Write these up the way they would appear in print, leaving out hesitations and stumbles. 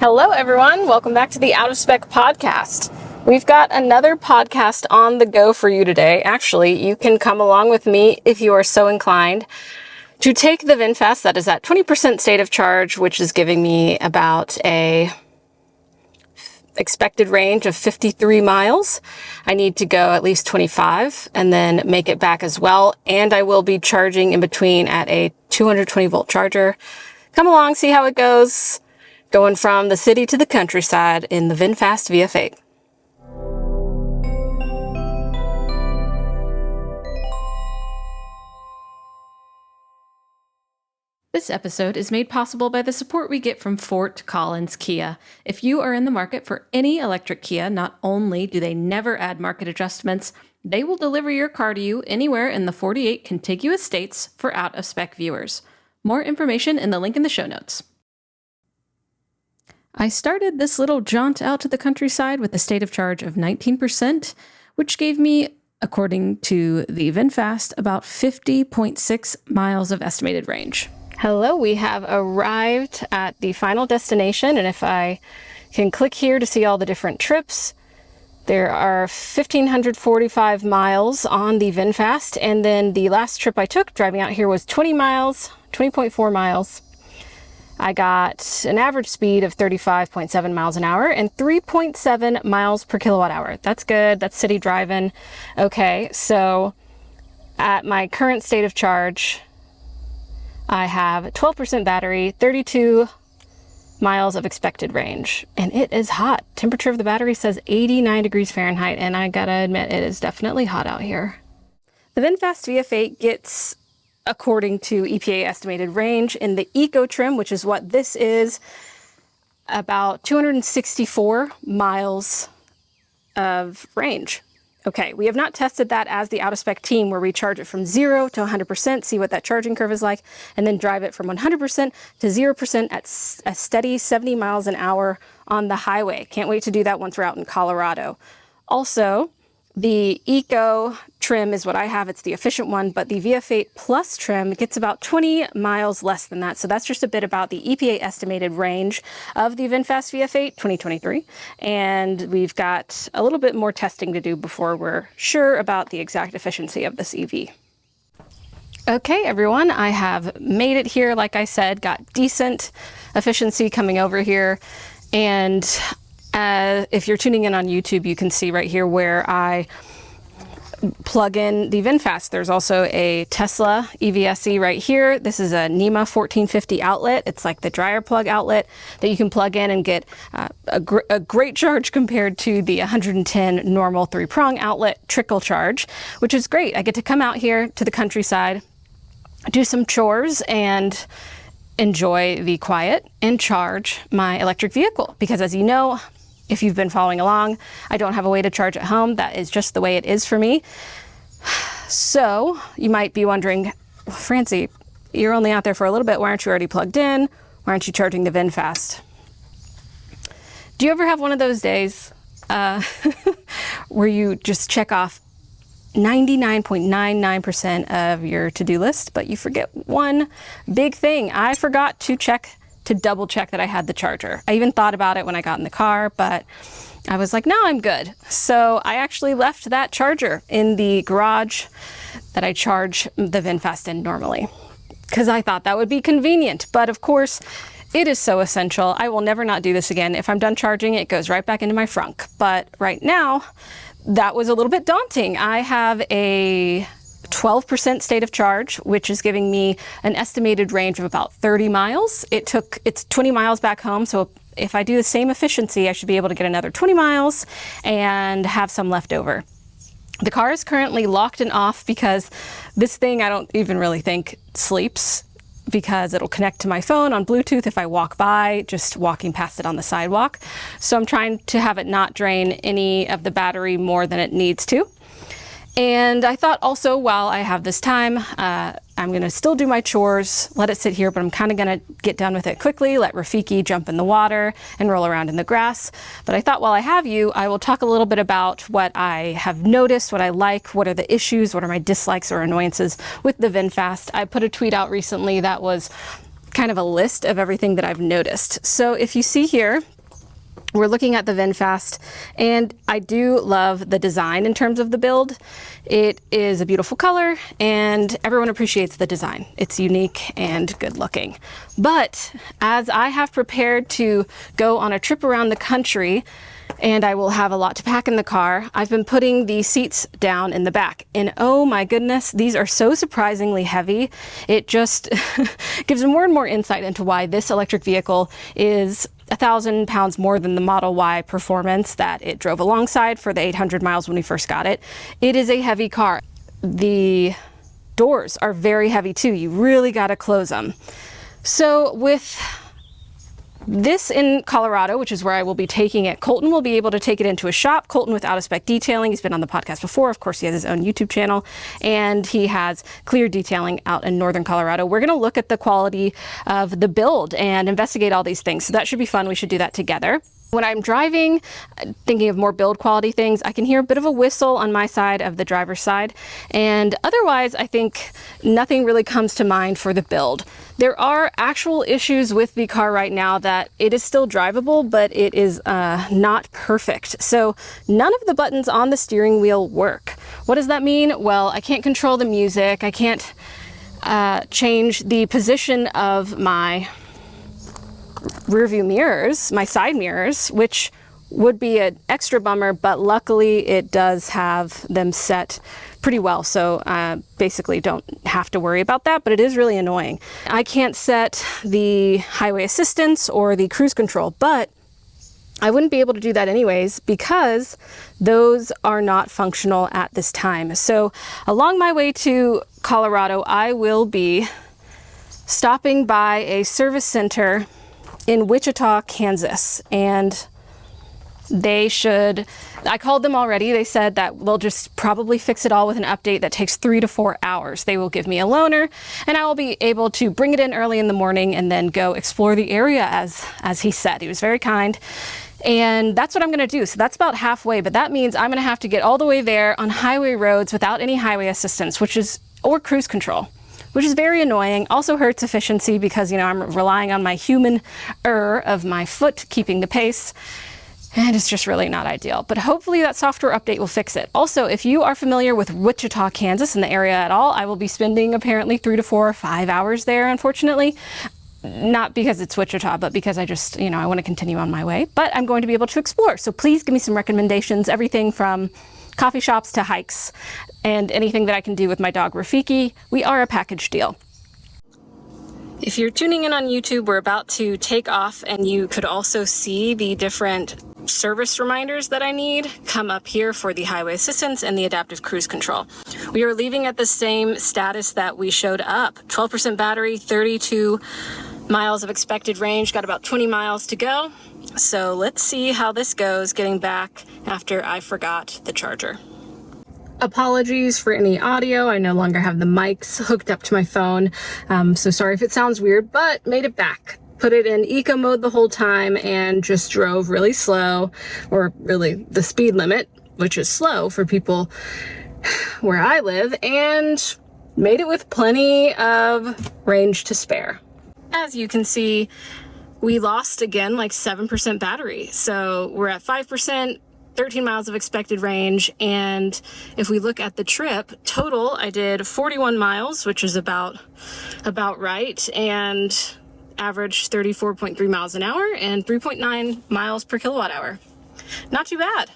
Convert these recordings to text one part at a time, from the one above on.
Hello everyone, welcome back to the Out of Spec podcast. We've got another podcast on the go for you today. Actually, you can come along with me if you are so inclined to take the VinFast that is at 20% state of charge, which is giving me about a expected range of 53 miles. I need to go at least 25 and then make it back as well. And I will be charging in between at a 220 volt charger. Come along, see how it goes. Going from the city to the countryside in the VinFast VF8. This episode is made possible by the support we get from Fort Collins Kia. If you are in the market for any electric Kia, not only do they never add market adjustments, they will deliver your car to you anywhere in the 48 contiguous states for out-of-spec viewers. More information in the link in the show notes. I started this little jaunt out to the countryside with a state of charge of 19%, which gave me, according to the VinFast, about 50.6 miles of estimated range. Hello, we have arrived at the final destination, and if I can click here to see all the different trips, there are 1,545 miles on the VinFast, and then the last trip I took driving out here was 20 miles, 20.4 miles. I got an average speed of 35.7 miles an hour and 3.7 miles per kilowatt hour. That's good. That's city driving. Okay, so at my current state of charge, I have 12% battery, 32 miles of expected range, and it is hot. Temperature of the battery says 89 degrees Fahrenheit, and I gotta admit, it is definitely hot out here. The VinFast VF8 gets, according to EPA estimated range, in the Eco trim, which is what this is, about 264 miles of range. Okay, we have not tested that as the out-of-spec team, where we charge it from 0 to 100%, see what that charging curve is like, and then drive it from 100% to 0% at a steady 70 miles an hour on the highway. Can't wait to do that once we're out in Colorado. Also, the Eco trim is what I have. It's the efficient one, but the VF8 Plus trim gets about 20 miles less than that. So that's just a bit about the EPA estimated range of the VinFast VF8 2023. And we've got a little bit more testing to do before we're sure about the exact efficiency of this EV. Okay, everyone, I have made it here. Like I said, got decent efficiency coming over here. And if you're tuning in on YouTube, you can see right here where I plug in the VinFast. There's also a Tesla EVSE right here. This is a NEMA 1450 outlet. It's like the dryer plug outlet that you can plug in and get a great charge compared to the 110 normal 3-prong outlet trickle charge, which is great. I get to come out here to the countryside, do some chores, and enjoy the quiet and charge my electric vehicle. Because as you know, if you've been following along, I don't have a way to charge at home. That is just the way it is for me. So you might be wondering, well, Francie, you're only out there for a little bit. Why aren't you already plugged in? Why aren't you charging the VinFast? Do you ever have one of those days where you just check off 99.99% of your to-do list, but you forget one big thing? I forgot to double check that I had the charger. I even thought about it when I got in the car, but I was like, no, I'm good. So I actually left that charger in the garage that I charge the VinFast in normally, because I thought that would be convenient. But of course, it is so essential. I will never not do this again. If I'm done charging, it goes right back into my frunk. But right now, that was a little bit daunting. I have a 12% state of charge, which is giving me an estimated range of about 30 miles. It's 20 miles back home, so if I do the same efficiency, I should be able to get another 20 miles and have some left over. The car is currently locked and off because this thing, I don't even really think sleeps, because it'll connect to my phone on Bluetooth if I walk by, just walking past it on the sidewalk. So I'm trying to have it not drain any of the battery more than it needs to. And I thought also, while I have this time, I'm gonna still do my chores, let it sit here, but I'm kind of gonna get done with it quickly, let Rafiki jump in the water and roll around in the grass. But I thought, while I have you, I will talk a little bit about what I have noticed, what I like, what are the issues, what are my dislikes or annoyances with the VinFast. I put a tweet out recently that was kind of a list of everything that I've noticed. So if you see here, We're looking at the VinFast, and I do love the design in terms of the build. It is a beautiful color, and everyone appreciates the design. It's unique and good looking. But as I have prepared to go on a trip around the country, and I will have a lot to pack in the car, I've been putting the seats down in the back. And oh my goodness, these are so surprisingly heavy. It just gives more and more insight into why this electric vehicle is 1,000 pounds more than the Model Y Performance that it drove alongside for the 800 miles when we first got it. It is a heavy car. The doors are very heavy too. You really got to close them. So with this in Colorado, which is where I will be taking it, Colton will be able to take it into a shop. Colton with Out of Spec Detailing. He's been on the podcast before. Of course, he has his own YouTube channel, and he has clear detailing out in northern Colorado. We're going to look at the quality of the build and investigate all these things. So that should be fun. We should do that together. When I'm driving, thinking of more build quality things, I can hear a bit of a whistle on my side of the driver's side. And otherwise, I think nothing really comes to mind for the build. There are actual issues with the car right now that it is still drivable, but it is not perfect. So none of the buttons on the steering wheel work. What does that mean? Well, I can't control the music. I can't change the position of my rear view mirrors, my side mirrors, which would be an extra bummer, but luckily it does have them set pretty well, so basically don't have to worry about that, but it is really annoying. I can't set the highway assistance or the cruise control, but I wouldn't be able to do that anyways because those are not functional at this time. So along my way to Colorado, I will be stopping by a service center in Wichita, Kansas, and I called them already. They said that they'll just probably fix it all with an update that takes 3 to 4 hours. They will give me a loaner, and I will be able to bring it in early in the morning and then go explore the area as he said. He was very kind. And that's what I'm gonna do. So that's about halfway, but that means I'm gonna have to get all the way there on highway roads without any highway assistance, or cruise control, which is very annoying. Also hurts efficiency because, I'm relying on my human of my foot keeping the pace, and it's just really not ideal. But hopefully that software update will fix it. Also, if you are familiar with Wichita, Kansas, in the area at all, I will be spending apparently 3 to 4 or 5 hours there, unfortunately. Not because it's Wichita, but because I just, I want to continue on my way. But I'm going to be able to explore. So please give me some recommendations, everything from coffee shops to hikes, and anything that I can do with my dog Rafiki. We are a package deal. If you're tuning in on YouTube, we're about to take off, and you could also see the different service reminders that I need come up here for the highway assistance and the adaptive cruise control. We are leaving at the same status that we showed up. 12% battery, 32 miles of expected range, got about 20 miles to go. So let's see how this goes getting back after I forgot the charger. Apologies for any audio. I no longer have the mics hooked up to my phone. So sorry if it sounds weird, but made it back. Put it in eco mode the whole time and just drove really slow, or really the speed limit, which is slow for people where I live, and made it with plenty of range to spare. As you can see, we lost again like 7% battery. So we're at 5%, 13 miles of expected range. And if we look at the trip total, I did 41 miles, which is about right, and averaged 34.3 miles an hour and 3.9 miles per kilowatt hour. Not too bad.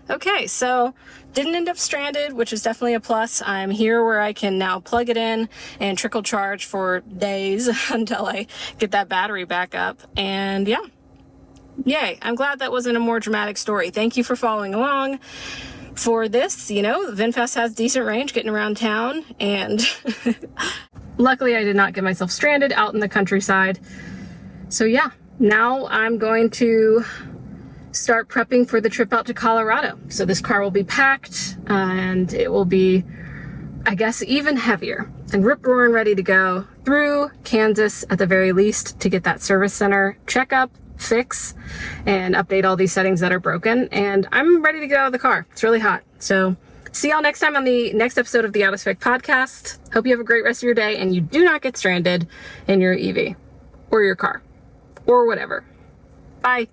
Okay, so didn't end up stranded, which is definitely a plus. I'm here where I can now plug it in and trickle charge for days until I get that battery back up. And yeah, yay. I'm glad that wasn't a more dramatic story. Thank you for following along. For this, VinFast has decent range getting around town, and luckily I did not get myself stranded out in the countryside. So yeah, now I'm going to start prepping for the trip out to Colorado. So this car will be packed, and it will be, I guess, even heavier and rip-roaring ready to go through Kansas at the very least to get that service center checkup, fix, and update all these settings that are broken. And I'm ready to get out of the car. It's really hot. So see y'all next time on the next episode of the Out of Spec podcast. Hope you have a great rest of your day and you do not get stranded in your EV or your car or whatever. Bye.